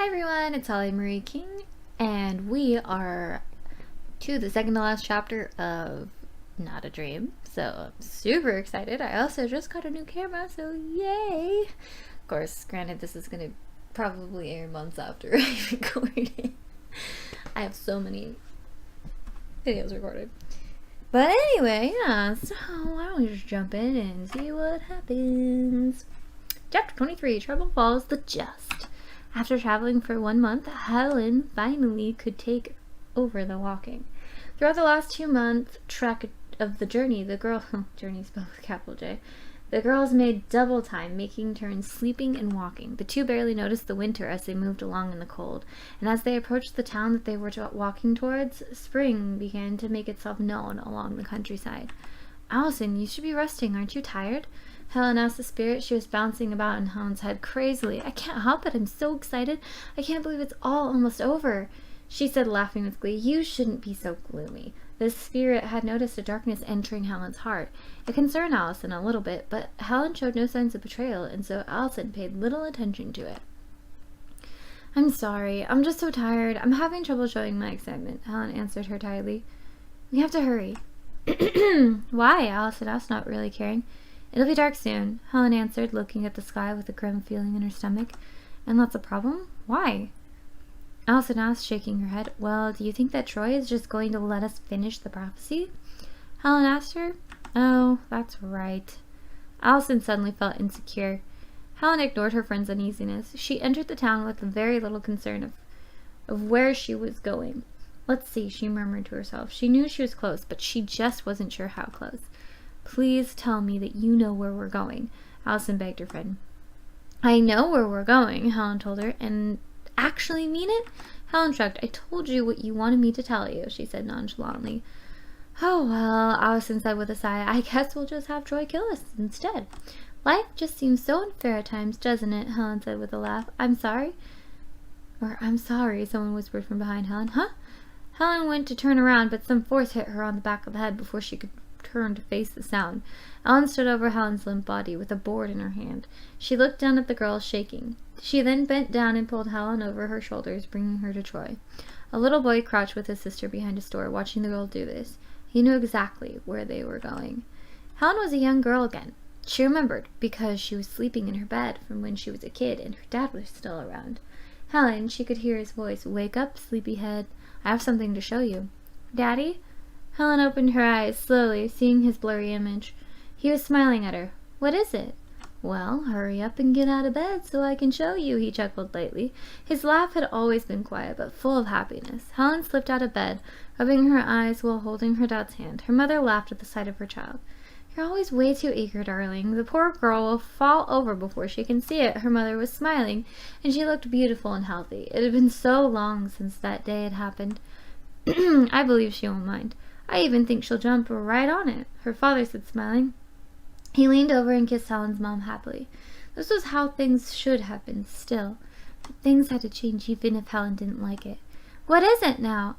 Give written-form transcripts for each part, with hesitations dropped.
Hi everyone, it's Holly Marie King, and we are to the second to last chapter of Not a Dream. So I'm super excited. I also just got a new camera, so yay! Of course, granted, this is going to probably air months after I record it. I have so many videos recorded. But anyway, yeah, so why don't we just jump in and see what happens. Chapter 23, Trouble Falls the Just. After traveling for 1 month, Helen finally could take over the walking. Throughout the last 2 months track of the journey, journey spelled with capital J, the girls made double time, making turns sleeping and walking. The two barely noticed the winter as they moved along in the cold, and as they approached the town that they were walking towards, spring began to make itself known along the countryside. Allison, you should be resting. Aren't you tired? Helen asked the spirit. She was bouncing about in Helen's head crazily. I can't help it. I'm so excited. I can't believe it's all almost over, she said, laughing with glee. You shouldn't be so gloomy. The spirit had noticed a darkness entering Helen's heart. It concerned Allison a little bit, but Helen showed no signs of betrayal, and so Allison paid little attention to it. I'm sorry. I'm just so tired. I'm having trouble showing my excitement, Helen answered her tiredly. We have to hurry. Why? Allison asked, not really caring. It'll be dark soon, Helen answered, looking at the sky with a grim feeling in her stomach. And that's a problem? Why? Allison asked, shaking her head. Well, do you think that Troy is just going to let us finish the prophecy? Helen asked her. Oh, that's right. Allison suddenly felt insecure. Helen ignored her friend's uneasiness. She entered the town with very little concern of where she was going. Let's see, she murmured to herself. She knew she was close, but she just wasn't sure how close. Please tell me that you know where we're going, Allison begged her friend. I know where we're going, Helen told her, and actually mean it? Helen shrugged. I told you what you wanted me to tell you, she said nonchalantly. Oh, well, Allison said with a sigh, I guess we'll just have Troy kill us instead. Life just seems so unfair at times, doesn't it? Helen said with a laugh. I'm sorry, someone whispered from behind Helen. Huh? Helen went to turn around, but some force hit her on the back of the head before she could turn to face the sound. Ellen stood over Helen's limp body with a board in her hand. She looked down at the girl, shaking. She then bent down and pulled Helen over her shoulders, bringing her to Troy. A little boy crouched with his sister behind a store, watching the girl do this. He knew exactly where they were going. Helen was a young girl again. She remembered, because she was sleeping in her bed from when she was a kid and her dad was still around. Helen, she could hear his voice. Wake up, sleepyhead. I have something to show you. Daddy? Helen opened her eyes slowly, seeing his blurry image. He was smiling at her. What is it? Well, hurry up and get out of bed so I can show you, he chuckled lightly. His laugh had always been quiet, but full of happiness. Helen slipped out of bed, rubbing her eyes while holding her dad's hand. Her mother laughed at the sight of her child. You're always way too eager, darling. The poor girl will fall over before she can see it. Her mother was smiling, and she looked beautiful and healthy. It had been so long since that day had happened. I believe she won't mind. I even think she'll jump right on it, her father said, smiling. He leaned over and kissed Helen's mom happily. This was how things should have been still. But things had to change even if Helen didn't like it. What is it now?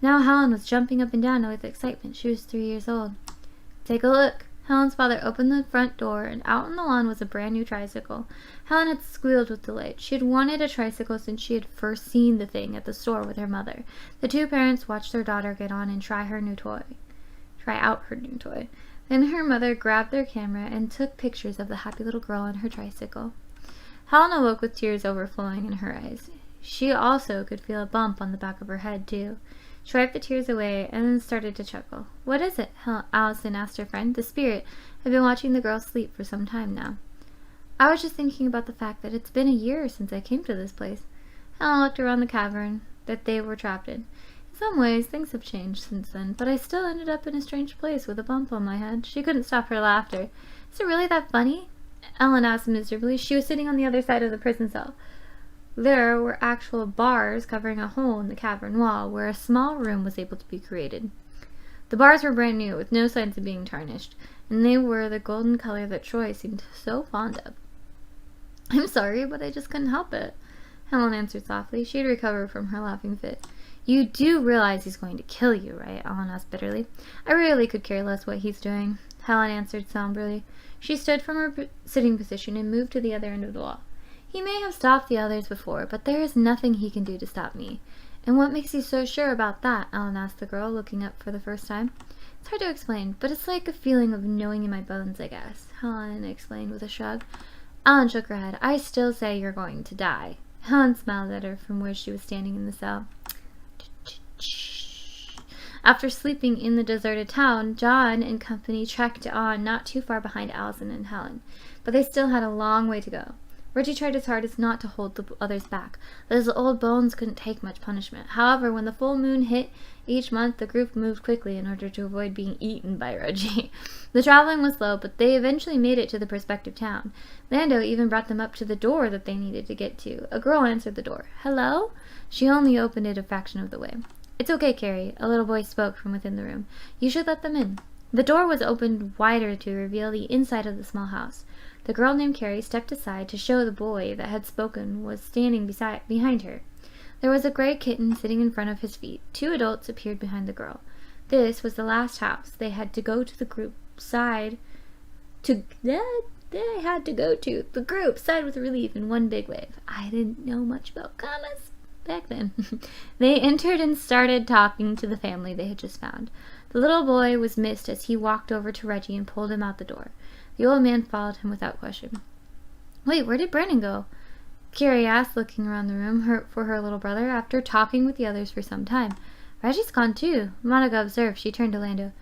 Now Helen was jumping up and down with excitement. She was 3 years old. Take a look. Helen's father opened the front door, and out on the lawn was a brand new tricycle. Helen had squealed with delight. She had wanted a tricycle since she had first seen the thing at the store with her mother. The two parents watched their daughter get on and try out her new toy. Then her mother grabbed their camera and took pictures of the happy little girl on her tricycle. Helen awoke with tears overflowing in her eyes. She also could feel a bump on the back of her head, too. She wiped the tears away and then started to chuckle. What is it? Allison asked her friend. The spirit had been watching the girl sleep for some time now. I was just thinking about the fact that it's been a year since I came to this place. Helen looked around the cavern that they were trapped in. In some ways, things have changed since then, but I still ended up in a strange place with a bump on my head. She couldn't stop her laughter. Is it really that funny? Ellen asked miserably. She was sitting on the other side of the prison cell. There were actual bars covering a hole in the cavern wall where a small room was able to be created. The bars were brand new, with no signs of being tarnished, and they were the golden color that Troy seemed so fond of. I'm sorry, but I just couldn't help it, Helen answered softly. She had recovered from her laughing fit. You do realize he's going to kill you, right? Ellen asked bitterly. I really could care less what he's doing, Helen answered somberly. She stood from her sitting position and moved to the other end of the wall. He may have stopped the others before, but there is nothing he can do to stop me. And what makes you so sure about that? Ellen asked the girl, looking up for the first time. It's hard to explain, but it's like a feeling of knowing in my bones, I guess, Helen explained with a shrug. Ellen shook her head. I still say you're going to die. Helen smiled at her from where she was standing in the cell. After sleeping in the deserted town, John and company trekked on not too far behind Allison and Helen, but they still had a long way to go. Reggie tried his hardest not to hold the others back, but his old bones couldn't take much punishment. However, when the full moon hit each month, the group moved quickly in order to avoid being eaten by Reggie. The traveling was slow, but they eventually made it to the prospective town. Lando even brought them up to the door that they needed to get to. A girl answered the door. Hello? She only opened it a fraction of the way. It's okay, Carrie, a little voice spoke from within the room. You should let them in. The door was opened wider to reveal the inside of the small house. The girl named Carrie stepped aside to show the boy that had spoken was standing behind her. There was a gray kitten sitting in front of his feet. 2 adults appeared behind the girl. This was the last house they had to go to the group side to they had to go to. The group sighed with relief in one big wave. I didn't know much about commas back then. They entered and started talking to the family they had just found. The little boy was missed as he walked over to Reggie and pulled him out the door. The old man followed him without question. Wait, where did Brandon go? Carrie asked, looking around the room for her little brother after talking with the others for some time. Reggie's gone too, Monica observed. She turned to Lando.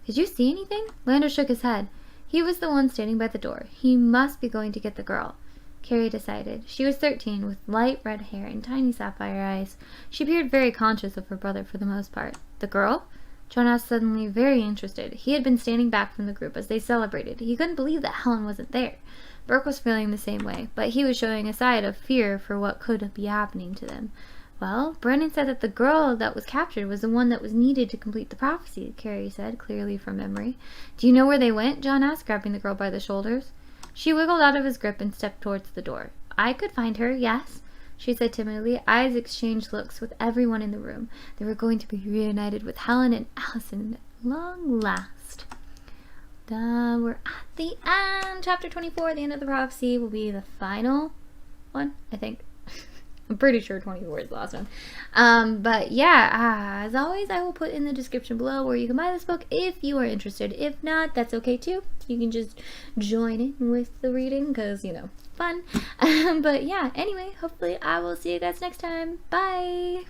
Did you see anything? Lando shook his head. He was the one standing by the door. He must be going to get the girl. Carrie decided. She was 13, with light red hair and tiny sapphire eyes. She appeared very conscious of her brother for the most part. The girl? John asked, suddenly very interested. He had been standing back from the group as they celebrated. He couldn't believe that Helen wasn't there. Burke was feeling the same way, but he was showing a side of fear for what could be happening to them. Well, Brandon said that the girl that was captured was the one that was needed to complete the prophecy, Carrie said, clearly from memory. Do you know where they went? John asked, grabbing the girl by the shoulders. She wiggled out of his grip and stepped towards the door. I could find her, yes, she said timidly. Eyes exchanged looks with everyone in the room. They were going to be reunited with Helen and Allison at long last. We're at the end. Chapter 24, the end of the prophecy, will be the final one, I think. I'm pretty sure 24 is the last one. But yeah, as always, I will put in the description below where you can buy this book if you are interested. If not, that's okay too. You can just join in with the reading because, you know, fun. But yeah, anyway, hopefully I will see you guys next time. Bye!